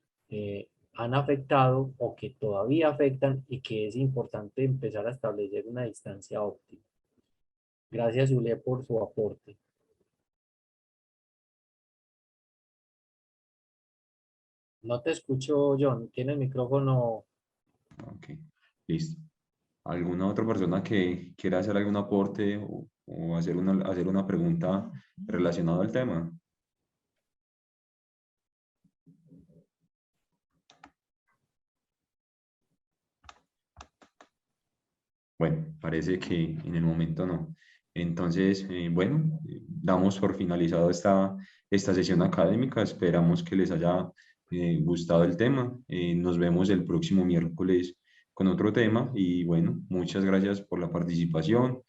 Speaker 2: han afectado o que todavía afectan y que es importante empezar a establecer una distancia óptima. Gracias, Julia, por su aporte. No te escucho, John. ¿Tienes el micrófono?
Speaker 1: Ok, listo. ¿Alguna otra persona que quiera hacer algún aporte o hacer una pregunta relacionada al tema? Bueno, parece que en el momento no. Entonces, bueno, damos por finalizado esta sesión académica. Esperamos que les haya gustado el tema. Nos vemos el próximo miércoles con otro tema y bueno, muchas gracias por la participación,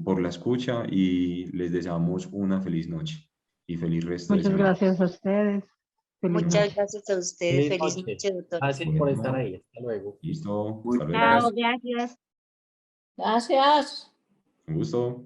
Speaker 1: por la escucha y les deseamos una feliz noche y feliz resto de
Speaker 4: Muchas
Speaker 1: semana.
Speaker 4: gracias a ustedes. Feliz
Speaker 1: Bueno,
Speaker 6: Muchas
Speaker 4: noche.
Speaker 6: gracias a ustedes.
Speaker 2: Feliz
Speaker 6: Feliz
Speaker 2: noche.
Speaker 6: noche, doctor.
Speaker 2: Gracias por estar
Speaker 1: bueno,
Speaker 2: ahí. Hasta luego.
Speaker 1: listo, hasta
Speaker 7: Muchas
Speaker 1: luego.
Speaker 7: gracias.
Speaker 6: Chao, gracias.
Speaker 3: Gracias.
Speaker 1: Un gusto.